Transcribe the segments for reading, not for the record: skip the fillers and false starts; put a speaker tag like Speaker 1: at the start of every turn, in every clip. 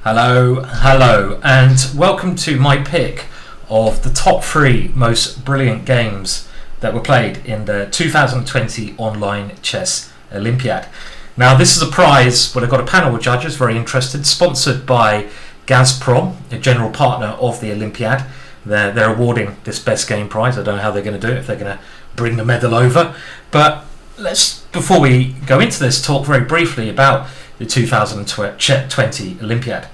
Speaker 1: Hello, and welcome to my pick of the top 3 most brilliant games that were played in the 2020 Online Chess Olympiad. Now, this is a prize where I've got a panel of judges very interested, sponsored by Gazprom, a general partner of the Olympiad. They're awarding this best game prize. I don't know how they're going to do it, if they're going to bring the medal over. But let's, before we go into this, talk very briefly about the 2020 Olympiad.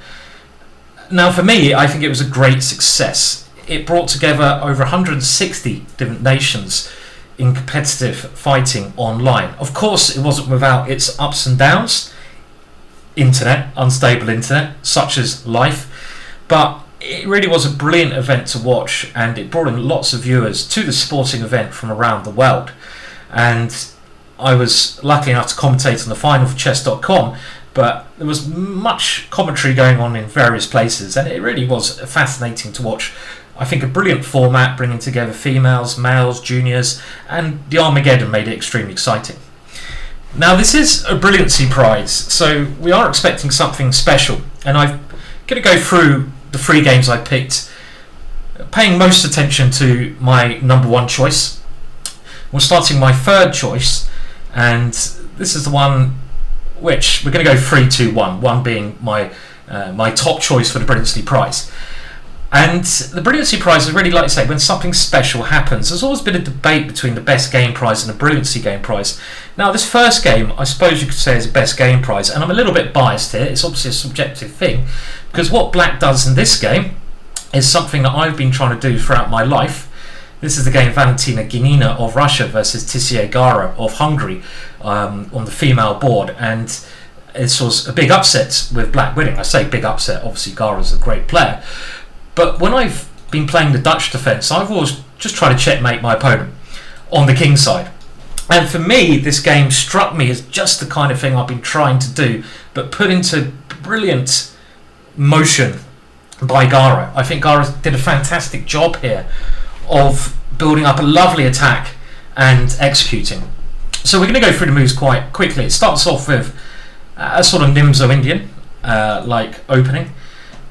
Speaker 1: Now, for me, I think it was a great success. It brought together over 160 different nations in competitive fighting online. Of course, it wasn't without its ups and downs. Internet, unstable internet, such as life. But it really was a brilliant event to watch, and it brought in lots of viewers to the sporting event from around the world. And I was lucky enough to commentate on the final for chess.com, but there was much commentary going on in various places, and it really was fascinating to watch. I think a brilliant format, bringing together females, males, juniors, and the Armageddon made it extremely exciting. Now, this is a brilliancy prize, so we are expecting something special, and I'm going to go through the 3 games I picked, paying most attention to my number 1 choice. We're starting my 3rd choice, and this is the one which we're going to go 3-2-1, 1 being my top choice for the brilliancy prize. And the brilliancy prize is really, like I say, when something special happens. There's always been a debate between the best game prize and the brilliancy game prize. Now, this first game, I suppose you could say, is the best game prize, and I'm a little bit biased here. It's obviously a subjective thing, because what Black does in this game is something that I've been trying to do throughout my life. This is the game Valentina Genina of Russia versus Tisi Agaro of Hungary on the female board, and it was a big upset with Black winning. I say big upset, obviously Garo's a great player, but when I've been playing the Dutch defence, I've always just tried to checkmate my opponent on the king side. And for me, this game struck me as just the kind of thing I've been trying to do, but put into brilliant motion by Agaro. I think Agaro did a fantastic job here of building up a lovely attack and executing. So we're going to go through the moves quite quickly. It starts off with a sort of Nimzo Indian like opening.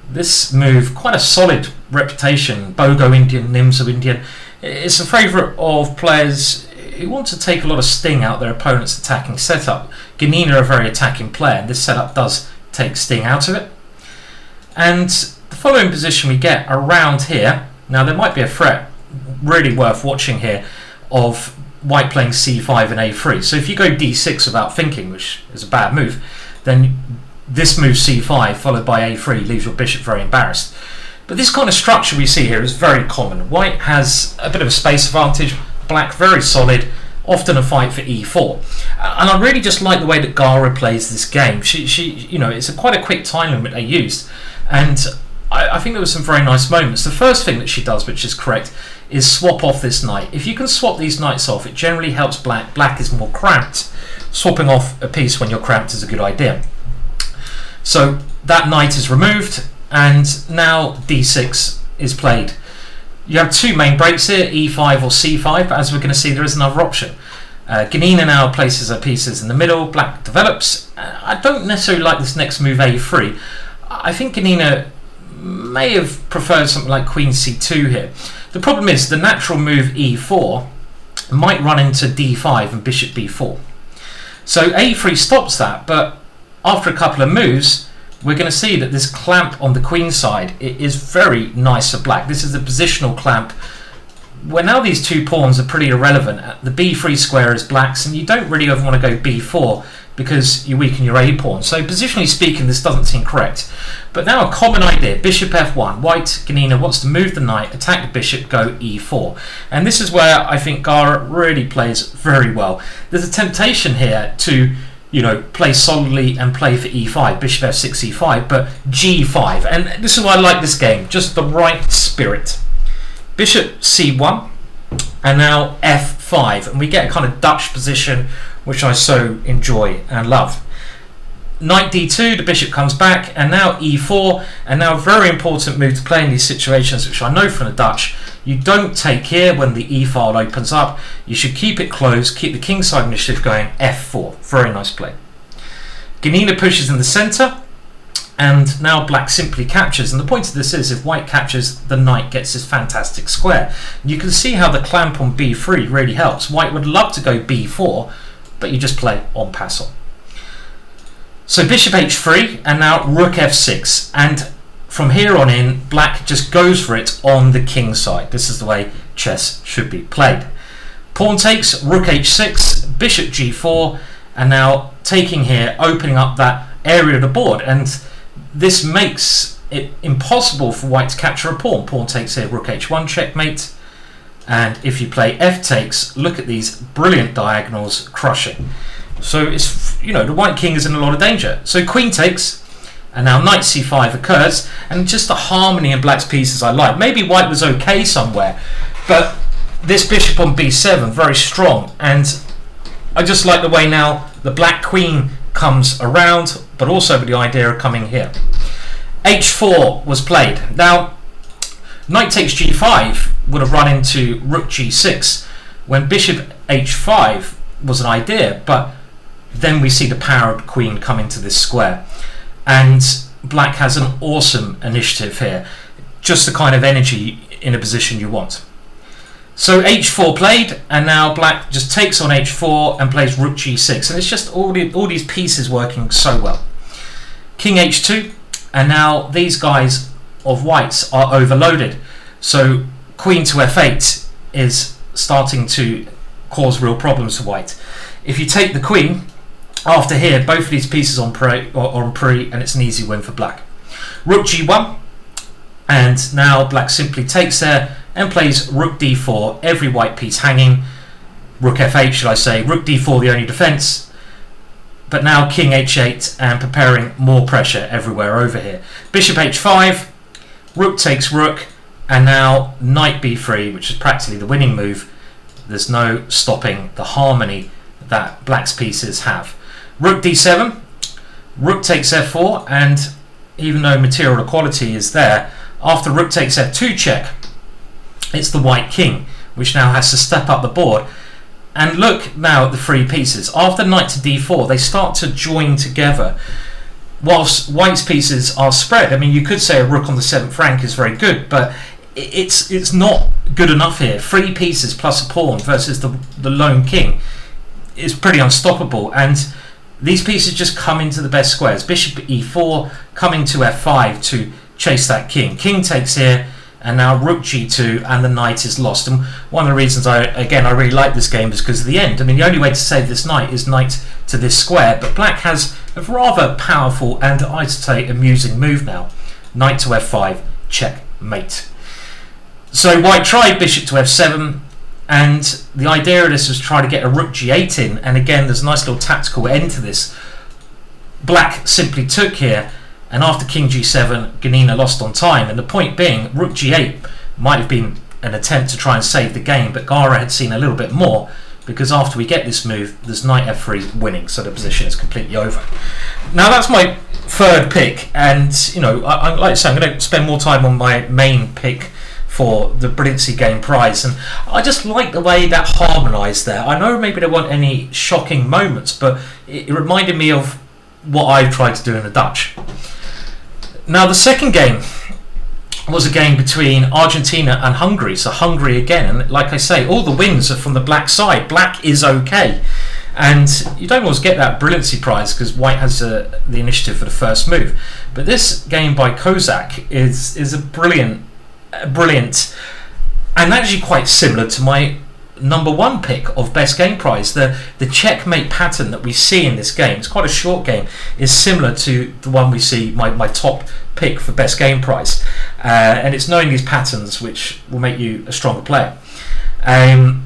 Speaker 1: This move, quite a solid reputation, Bogo Indian, Nimzo Indian. It's a favourite of players who want to take a lot of sting out their opponent's attacking setup. Genina, a very attacking player, and this setup does take sting out of it. And the following position we get around here, now there might be a threat really worth watching here of white playing c5 and a3. So if you go d6 without thinking, which is a bad move, then this move c5 followed by a3 leaves your bishop very embarrassed. But this kind of structure we see here is very common. White has a bit of a space advantage, Black very solid, often a fight for e4. And I really just like the way that Agaro plays this game. She you know, it's quite a quick time limit they used, and I think there were some very nice moments. The first thing that she does, which is correct, is swap off this knight. If you can swap these knights off, it generally helps Black. Black is more cramped. Swapping off a piece when you're cramped is a good idea. So that knight is removed, and now d6 is played. You have 2 main breaks here, e5 or c5, but as we're going to see, there is another option. Genina now places her pieces in the middle. Black develops. I don't necessarily like this next move, a3. I think Genina may have preferred something like queen c2 here. The problem is the natural move e4 might run into d5 and bishop b4. So a3 stops that, but after a couple of moves, we're going to see that this clamp on the queen side is very nice for Black. This is a positional clamp where now these 2 pawns are pretty irrelevant. The b3 square is Black's, and you don't really ever want to go b4 because you weaken your a pawn. So positionally speaking, this doesn't seem correct. But now a common idea, bishop f1. White, Genina, wants to move the knight, attack the bishop, go e4. And this is where I think Agaro really plays very well. There's a temptation here to, you know, play solidly and play for e5, bishop f6, e5, but g5. And this is why I like this game, just the right spirit. Bishop c1, and now f5. And we get a kind of Dutch position, which I so enjoy and love. Knight d2, the bishop comes back, and now e4, and now a very important move to play in these situations, which I know from the Dutch, you don't take here when the e file opens up. You should keep it closed, keep the kingside initiative going, f4. Very nice play. Genina pushes in the centre, And now black simply captures, and the point of this is if white captures, the knight gets this fantastic square. You can see how the clamp on b3 really helps. White would love to go b4, but you just play en passant. So bishop h3, and now rook f6, and from here on in, black just goes for it on the king side. This is the way chess should be played. Pawn takes, rook h6, bishop g4, and now taking here, opening up that area of the board, and this makes it impossible for white to capture a pawn. Pawn takes here, rook h1 checkmate, and if you play f takes, look at these brilliant diagonals crushing. So it's, you know, the white king is in a lot of danger. So queen takes, and now knight c5 occurs, and just the harmony in black's pieces I like. Maybe white was okay somewhere, but this bishop on b7 very strong, and I just like the way now the black queen comes around, but also with the idea of coming here. h4 was played. Now knight takes g5 would have run into rook g6 when bishop h5 was an idea, but then we see the power of the queen come into this square, and black has an awesome initiative here, just the kind of energy in a position you want. So h4 played, and now black just takes on h4 and plays rook g6, and it's just all these pieces working so well. King h2, and now these guys of whites are overloaded, so queen to f8 is starting to cause real problems for white. If you take the queen, after here, both of these pieces on pre, and it's an easy win for black. Rook g1, and now black simply takes there and plays rook d4, every white piece hanging. Rook f8, should I say, rook d4 the only defense, but now king h8 and preparing more pressure everywhere over here. Bishop h5, rook takes rook, and now knight b3, which is practically the winning move. There's no stopping the harmony that black's pieces have. Rook d7, rook takes f4, and even though material equality is there, after rook takes f2 check, it's the white king which now has to step up the board. And look now at the three pieces. After knight to d4, they start to join together, whilst white's pieces are spread. I mean, you could say a rook on the 7th rank is very good, but it's not good enough here. Three pieces plus a pawn versus the lone king is pretty unstoppable, and these pieces just come into the best squares. Bishop e4 coming to f5 to chase that king. King takes here, and now rook g2, and the knight is lost. And one of the reasons I really like this game is because of the end. I mean, the only way to save this knight is knight to this square, but black has a rather powerful and, I'd say, amusing move now. Knight to f5, checkmate. So white tried bishop to f7, and the idea of this was try to get a rook g8 in, and again there's a nice little tactical end to this. Black simply took here, and after king g7, Genina lost on time, and the point being rook g8 might have been an attempt to try and save the game, but Agaro had seen a little bit more, because after we get this move, there's knight f3 winning, so the position is completely over. Now that's my third pick, and you know, I like to say I'm going to spend more time on my main pick for the Brilliancy Game prize, and I just like the way that harmonised there. I know maybe there weren't any shocking moments, but it reminded me of what I tried to do in the Dutch. Now the second game was a game between Argentina and Hungary, so Hungary again, and like I say, all the wins are from the black side. Black is okay, and you don't always get that Brilliancy prize because white has the initiative for the first move, but this game by Kozak is a brilliant and actually quite similar to my number one pick of best game prize. The checkmate pattern that we see in this game, it's quite a short game, is similar to the one we see my top pick for best game prize, and it's knowing these patterns which will make you a stronger player. And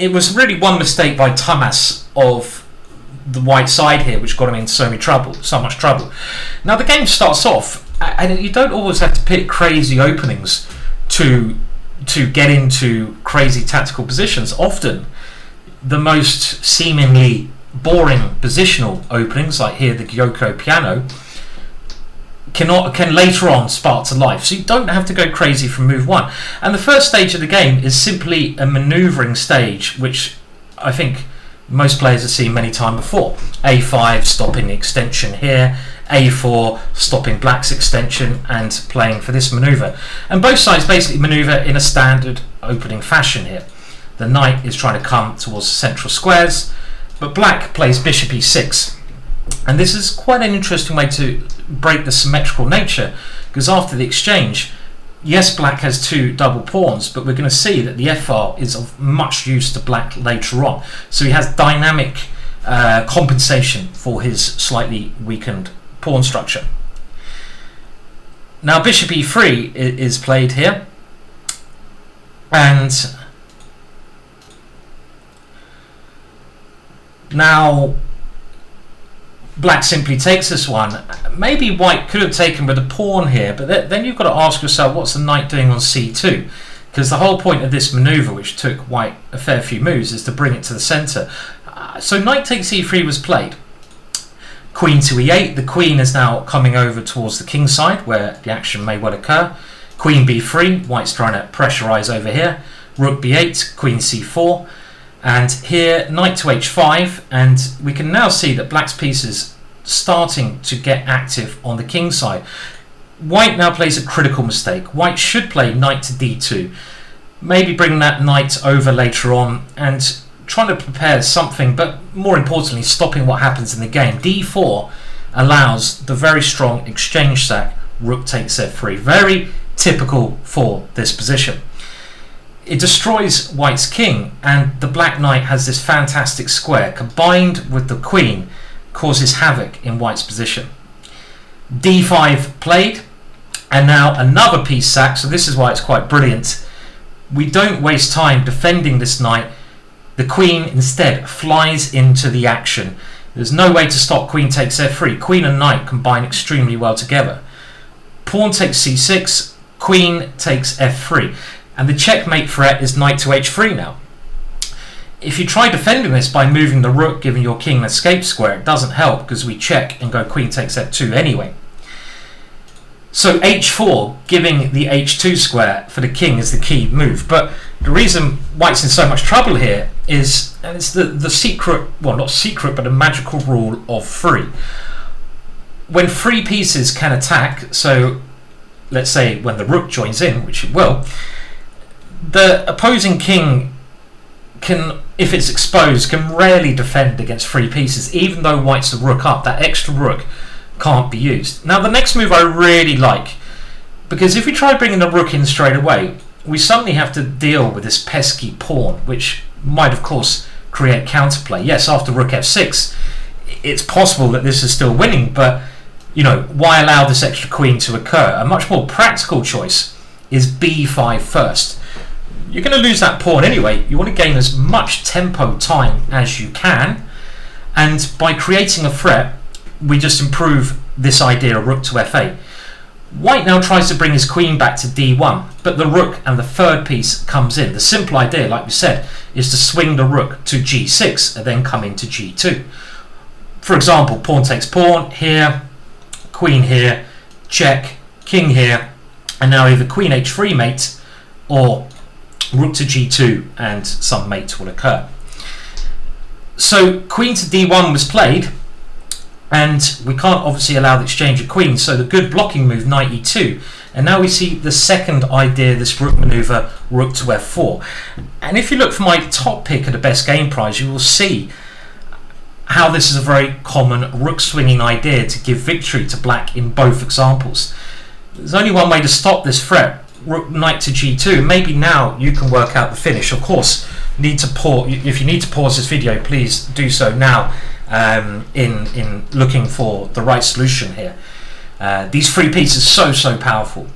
Speaker 1: it was really one mistake by Thomas of the white side here which got him in so much trouble. Now the game starts off, and you don't always have to pick crazy openings to get into crazy tactical positions. Often the most seemingly boring positional openings, like here the Gyoko piano, can later on spark to life, so you don't have to go crazy from move one. And the first stage of the game is simply a manoeuvring stage, which I think most players have seen many times before. A5 stopping the extension here, A4 stopping black's extension and playing for this manoeuvre. And both sides basically manoeuvre in a standard opening fashion here. The knight is trying to come towards the central squares, but black plays bishop e6. And this is quite an interesting way to break the symmetrical nature, because after the exchange, yes, black has two double pawns, but we're going to see that the f-file is of much use to black later on. So he has dynamic compensation for his slightly weakened pawn structure. Now bishop e3 is played here, and now black simply takes this one. Maybe white could have taken with a pawn here, but then you've got to ask yourself, what's the knight doing on c2? Because the whole point of this manoeuvre, which took white a fair few moves, is to bring it to the centre. So knight takes e3 was played. Queen to e8. The queen is now coming over towards the king side, where the action may well occur. Queen b3. White's trying to pressurise over here. Rook b8. Queen c4. And here, knight to h5, and we can now see that black's piece is starting to get active on the king side. White now plays a critical mistake. White should play knight to d2, maybe bring that knight over later on and trying to prepare something, but more importantly, stopping what happens in the game. d4 allows the very strong exchange sack, rook takes f3. Very typical for this position. It destroys white's king, and the black knight has this fantastic square combined with the queen, causes havoc in white's position. d5 played, and now another piece sacked, so this is why it's quite brilliant. We don't waste time defending this knight. The queen instead flies into the action. There's no way to stop queen takes f3. Queen and knight combine extremely well together. Pawn takes c6, queen takes f3. And the checkmate threat is knight to h3 now. If you try defending this by moving the rook, giving your king an escape square, it doesn't help because we check and go queen takes f2 anyway. So h4, giving the h2 square for the king, is the key move. But the reason white's in so much trouble here is, and it's the secret, well not secret, but a magical rule of three. When three pieces can attack, so let's say when the rook joins in, which it will, the opposing king can, if it's exposed, can rarely defend against three pieces, even though white's a rook up. That extra rook can't be used. Now the next move I really like, because if we try bringing the rook in straight away, we suddenly have to deal with this pesky pawn, which might of course create counterplay. Yes, after rook f6, it's possible that this is still winning, but you know, why allow this extra queen to occur? A much more practical choice is b5 first. You're going to lose that pawn anyway. You want to gain as much tempo time as you can, and by creating a threat, we just improve this idea of rook to f8. White now tries to bring his queen back to d1, but the rook and the third piece comes in. The simple idea, like we said, is to swing the rook to g6 and then come into g2. For example, pawn takes pawn here, queen here, check, king here, and now either queen h3 mate or rook to g2 and some mate will occur. So queen to d1 was played, and we can't obviously allow the exchange of queens, so the good blocking move, knight e2, and now we see the second idea, this rook maneuver, rook to f4. And if you look for my top pick of the best game prize, you will see how this is a very common rook swinging idea to give victory to black in both examples. There's only one way to stop this threat, rook knight to g2. Maybe now you can work out the finish. Of course, if you need to pause this video, please do so now, in looking for the right solution here. These three pieces are so powerful.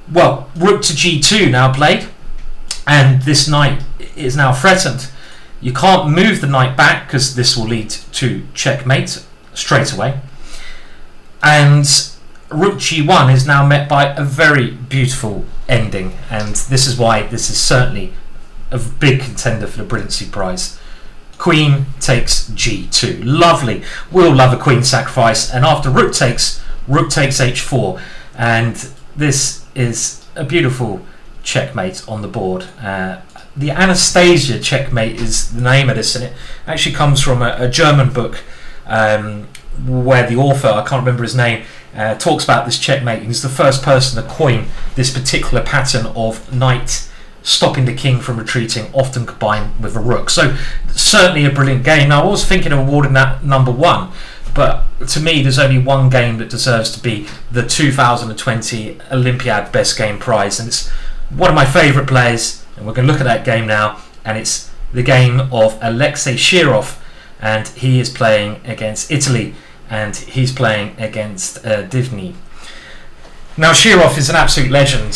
Speaker 1: Well, rook to g2 now played, and this knight is now threatened. You can't move the knight back because this will lead to checkmate straight away, and rook g1 is now met by a very beautiful ending, and this is why this is certainly a big contender for the brilliancy prize. Queen takes g2. Lovely. We'll love a queen sacrifice, and after rook takes h4, and this is a beautiful checkmate on the board. the Anastasia Checkmate is the name of this, and it actually comes from a German book where the author, I can't remember his name, talks about this checkmate. He's the first person to coin this particular pattern of knight stopping the king from retreating, often combined with a rook. So certainly a brilliant game. Now I was thinking of awarding that number 1, but to me there's only one game that deserves to be the 2020 Olympiad Best Game Prize, and it's one of my favourite players, and we're going to look at that game now, and it's the game of Alexei Shirov, and he is playing against Italy, and he's playing against Divny. Now Shirov is an absolute legend.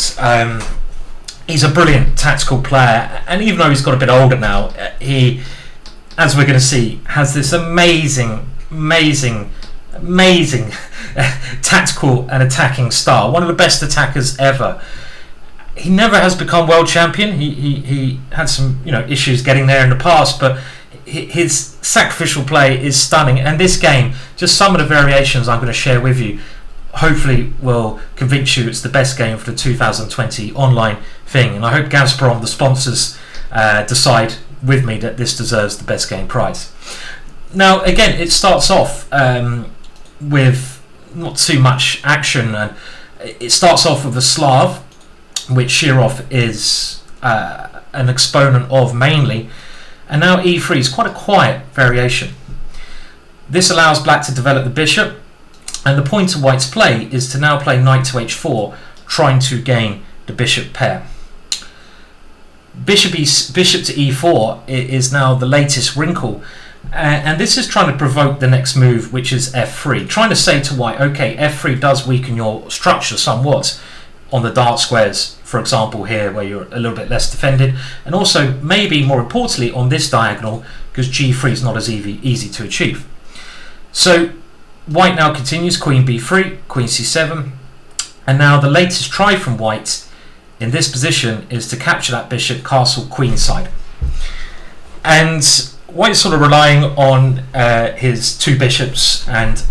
Speaker 1: He's a brilliant tactical player, and even though he's got a bit older now, he, as we're going to see, has this amazing tactical and attacking style. One of the best attackers ever. He never has become world champion. He had some issues getting there in the past, but his sacrificial play is stunning. And this game, just some of the variations I'm going to share with you, hopefully will convince you it's the best game for the 2020 online thing. And I hope Gazprom, the sponsors, decide with me that this deserves the best game prize. Now again, it starts off with not too much action, and it starts off with a Slav, which Shirov is an exponent of mainly, and now e3 is quite a quiet variation. This allows black to develop the bishop, and the point of white's play is to now play knight to h4, trying to gain the bishop pair. Bishop to e4 is now the latest wrinkle, and this is trying to provoke the next move, which is f3, trying to say to white, okay, f3 does weaken your structure somewhat on the dark squares, for example here where you're a little bit less defended, and also maybe more importantly on this diagonal, because g3 is not as easy to achieve. So white now continues, queen b3, queen c7, and now the latest try from white in this position is to capture that bishop, castle queenside. And white's sort of relying on his two bishops and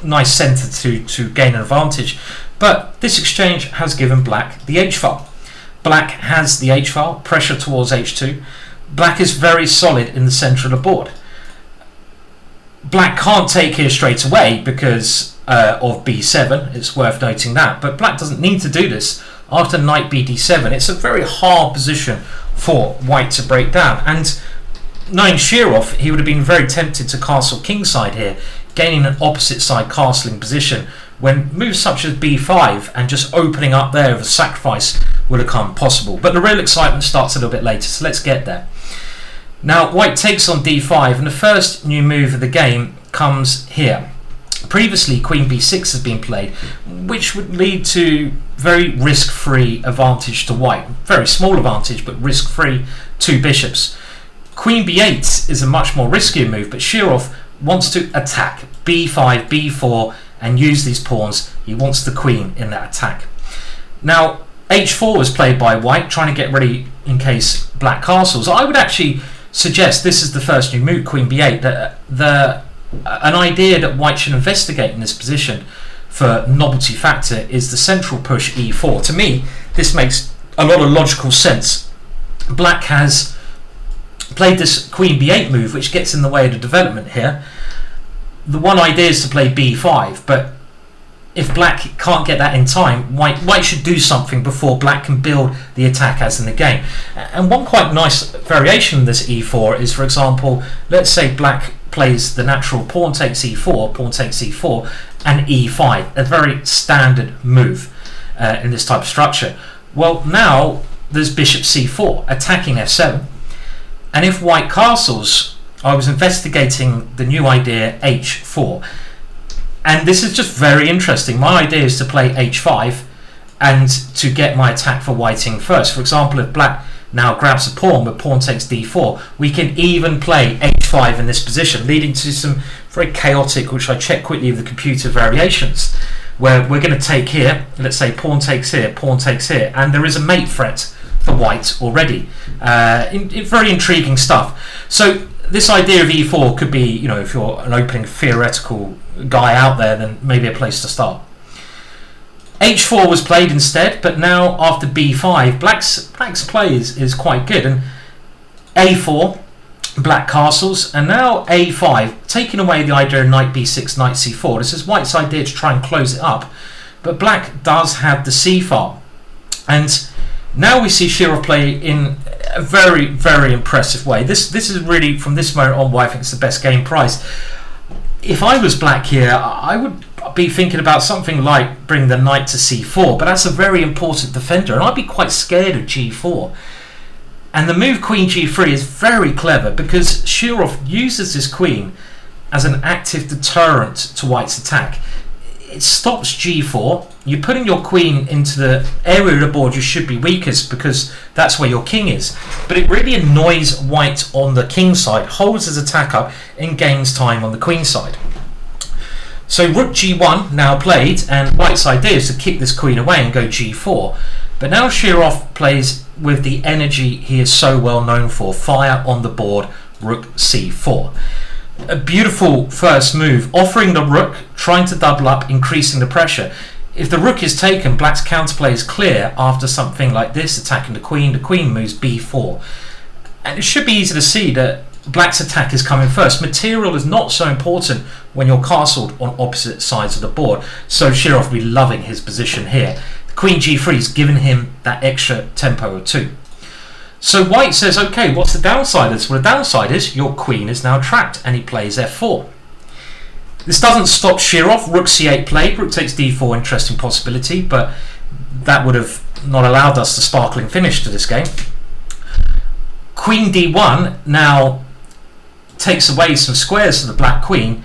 Speaker 1: nice centre to gain an advantage, but this exchange has given black the h-file. Black has the h-file, pressure towards h2. Black is very solid in the centre of the board. Black can't take here straight away because of b7, it's worth noting that, but black doesn't need to do this. After knight bd7, it's a very hard position for white to break down, and knowing Shirov, he would have been very tempted to castle kingside here, gaining an opposite side castling position, when moves such as b5 and just opening up there with a sacrifice would have come possible. But the real excitement starts a little bit later, so let's get there. Now white takes on d5, and the first new move of the game comes here. Previously queen b6 has been played, which would lead to very risk-free advantage to white. Very small advantage, but risk-free, two bishops. Queen b8 is a much more riskier move, but Shirov wants to attack b5, b4 and use these pawns. He wants the queen in that attack. Now h4 was played by white, trying to get ready in case black castles. I would actually suggest this is the first new move, queen b8, that an idea that white should investigate in this position for novelty factor is the central push e4. To me, this makes a lot of logical sense. Black has played this queen b8 move, which gets in the way of the development here. The one idea is to play b5, but if black can't get that in time, white should do something before black can build the attack as in the game. And one quite nice variation of this e4 is, for example, let's say black plays the natural pawn takes e4, and e5, a very standard move in this type of structure. Well, now there's bishop c4 attacking f7, and if white castles, I was investigating the new idea h4, and this is just very interesting. My idea is to play h5 and to get my attack for whiting first. For example, if black now grabs a pawn with pawn takes d4, we can even play h5 in this position, leading to some very chaotic, which I check quickly with the computer, variations, where we're going to take here, let's say pawn takes here, and there is a mate threat for white already. Very intriguing stuff. So this idea of e4 could be, if you're an opening theoretical guy out there, then maybe a place to start. h4 was played instead, but now after b5, black's play is quite good, and a4, black castles, and now a5, taking away the idea of knight b6, knight c4. This is white's idea to try and close it up, but black does have the c file. And now we see Shirov play in a very, very impressive way. This is really, from this moment on, why I think it's the best game price. If I was black here, I would be thinking about something like bring the knight to c4, but that's a very important defender, and I'd be quite scared of g4. And the move queen g3 is very clever, because Shirov uses this queen as an active deterrent to white's attack. It stops g4. You're putting your queen into the area of the board you should be weakest, because that's where your king is. But it really annoys white on the king side, holds his attack up, and gains time on the queen side. So rook g1 now played, and white's idea is to kick this queen away and go g4. But now Shirov plays with the energy he is so well known for, fire on the board, rook c4. A beautiful first move, offering the rook, trying to double up, increasing the pressure. If the rook is taken, black's counterplay is clear after something like this, attacking the queen moves b4. And it should be easy to see that black's attack is coming first. Material is not so important when you're castled on opposite sides of the board, so Shirov will be loving his position here. The queen g3 is giving him that extra tempo of 2. So white says, okay, what's the downside of this? Well, the downside is your queen is now trapped, and he plays f4. This doesn't stop Shirov. Rook c8 played, rook takes d4, interesting possibility, but that would have not allowed us the sparkling finish to this game. Queen d1 now takes away some squares to the black queen.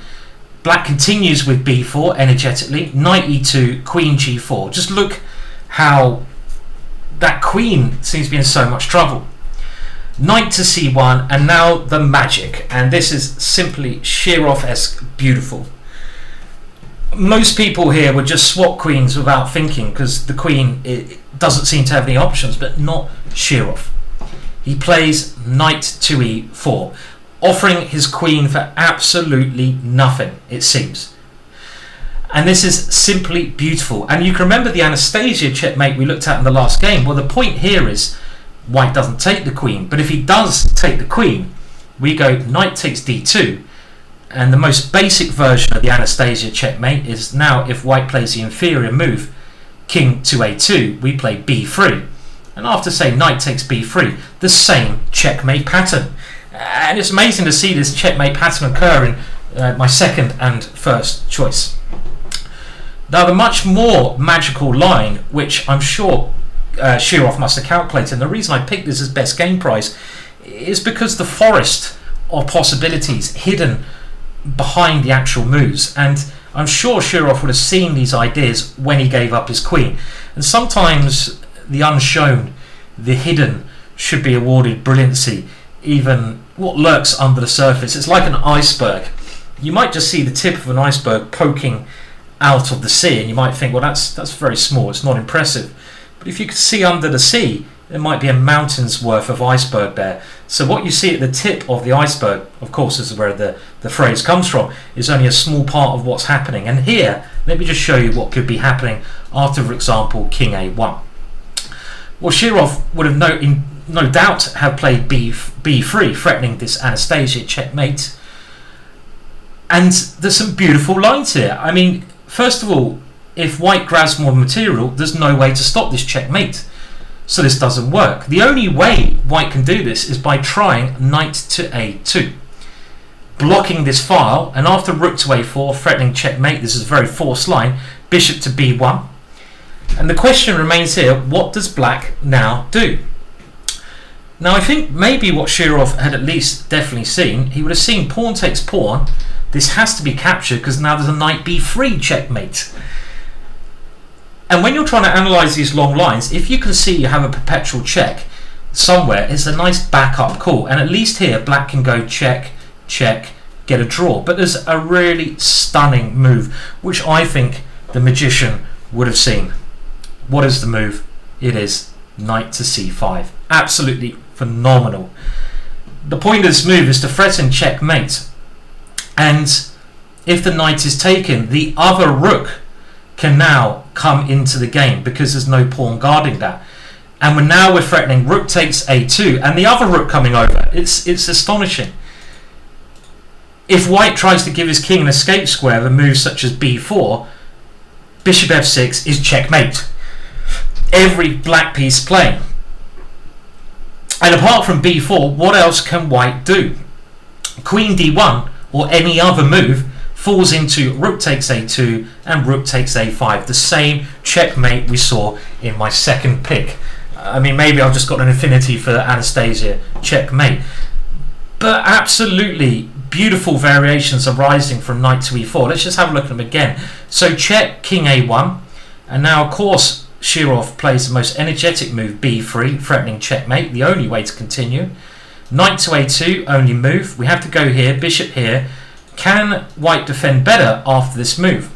Speaker 1: Black continues with b4 energetically, knight e2, queen g4. Just look how that queen seems to be in so much trouble. Knight to c1, and now the magic, and this is simply Shirov-esque beautiful. Most people here would just swap queens without thinking, because the queen, it doesn't seem to have any options, but not Shirov. He plays knight to e4, offering his queen for absolutely nothing, it seems. And this is simply beautiful. And you can remember the Anastasia checkmate we looked at in the last game. Well, the point here is white doesn't take the queen, but if he does take the queen, we go knight takes d2, and the most basic version of the Anastasia checkmate is now if white plays the inferior move, king to a2, we play b3, and after say knight takes b3, the same checkmate pattern. And it's amazing to see this checkmate pattern occur in my second and first choice. Now the much more magical line, which I'm sure Shirov must have calculated, and the reason I picked this as best game price is because the forest of possibilities hidden behind the actual moves, and I'm sure Shirov would have seen these ideas when he gave up his queen. And sometimes the unshown, the hidden, should be awarded brilliancy, even what lurks under the surface. It's like an iceberg. You might just see the tip of an iceberg poking out of the sea, and you might think, well, that's very small, it's not impressive. But if you could see under the sea, there might be a mountain's worth of iceberg there. So what you see at the tip of the iceberg, of course, is where the phrase comes from, is only a small part of what's happening. And here, let me just show you what could be happening after, for example, king a1. Well, Shirov would have no doubt have played b3, threatening this Anastasia checkmate. And there's some beautiful lines here. I mean, first of all, if white grabs more material, there's no way to stop this checkmate. So this doesn't work. The only way white can do this is by trying knight to a2, blocking this file, and after rook to a4, threatening checkmate. This is a very forced line, bishop to b1. And the question remains here, what does black now do? Now I think maybe what Shirov had at least definitely seen, he would have seen pawn takes pawn. This has to be captured because now there's a knight b3 checkmate. And when you're trying to analyse these long lines, if you can see you have a perpetual check somewhere, it's a nice backup call. And at least here, black can go check, check, get a draw. But there's a really stunning move, which I think the magician would have seen. What is the move? It is knight to c5. Absolutely phenomenal. The point of this move is to threaten checkmate. And if the knight is taken, the other rook can now come into the game because there's no pawn guarding that. And we're threatening rook takes a2, and the other rook coming over. It's astonishing. If white tries to give his king an escape square with moves such as b4, bishop f6 is checkmate. Every black piece playing. And apart from b4, what else can white do? Queen d1 or any other move falls into rook takes a2 and rook takes a5. The same checkmate we saw in my second pick. I mean, maybe I've just got an affinity for Anastasia Checkmate. But absolutely beautiful variations arising from knight to e4. Let's just have a look at them again. So check, king a1. And now, of course, Shirov plays the most energetic move, b3, threatening checkmate, the only way to continue. Knight to a2, only move. We have to go here, bishop here. Can white defend better after this move?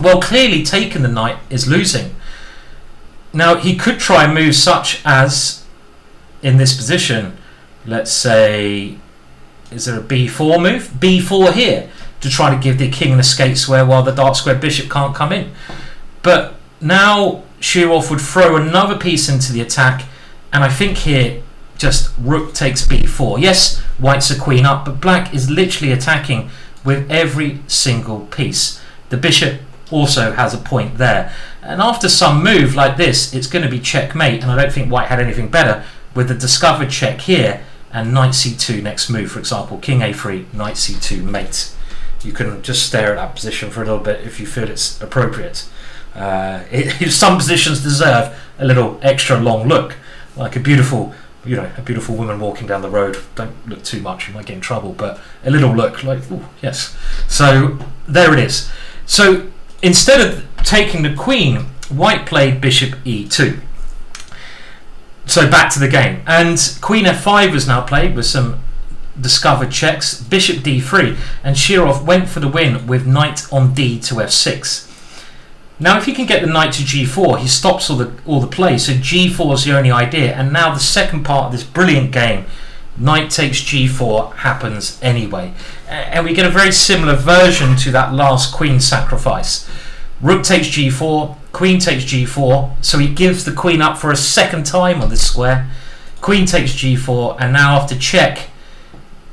Speaker 1: Well, clearly taking the knight is losing. Now, he could try moves such as, in this position, let's say, is there a b4 move? b4 here, to try to give the king an escape square while the dark square bishop can't come in. But now Shirov would throw another piece into the attack, and I think here just rook takes b4. Yes, white's a queen up, but black is literally attacking with every single piece. The bishop also has a point there, and after some move like this, it's going to be checkmate, and I don't think white had anything better with the discovered check here and knight c2 next move. For example, king a3, knight c2 mate. You can just stare at that position for a little bit if you feel it's appropriate. Some positions deserve a little extra long look, like a beautiful woman walking down the road. Don't look too much, you might get in trouble, but a little look, like, ooh, yes. So there it is. So instead of taking the queen, white played bishop e2. So back to the game, and queen f5 was now played with some discovered checks, bishop d3, and Shirov went for the win with knight on d to f6. Now, if he can get the knight to g4, he stops all the play, so g4 is the only idea, and now the second part of this brilliant game, knight takes g4, happens anyway. And we get a very similar version to that last queen sacrifice. Rook takes g4, queen takes g4, so he gives the queen up for a second time on this square. Queen takes g4, and now after check,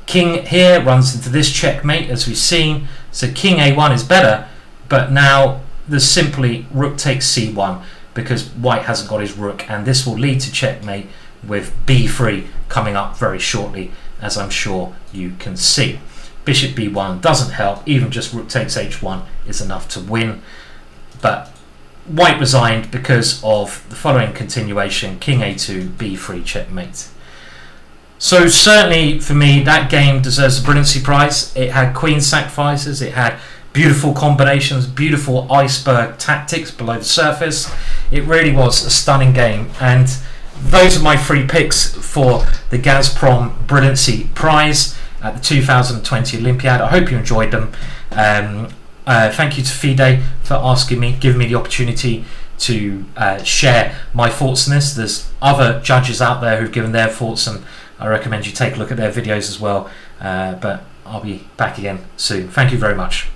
Speaker 1: king here runs into this checkmate, as we've seen. So king a1 is better, but now there's simply rook takes c1 because white hasn't got his rook, and this will lead to checkmate with b3 coming up very shortly, as I'm sure you can see. Bishop b1 doesn't help, even just rook takes h1 is enough to win, but white resigned because of the following continuation, king a2, b3 checkmate. So certainly for me, that game deserves a brilliancy prize. It had queen sacrifices, it had beautiful combinations, beautiful iceberg tactics below the surface. It really was a stunning game, and those are my 3 picks for the Gazprom Brilliancy Prize at the 2020 Olympiad. I hope you enjoyed them. Thank you to FIDE for giving me the opportunity to share my thoughts on this. There's other judges out there who've given their thoughts, and I recommend you take a look at their videos as well. But I'll be back again soon. Thank you very much.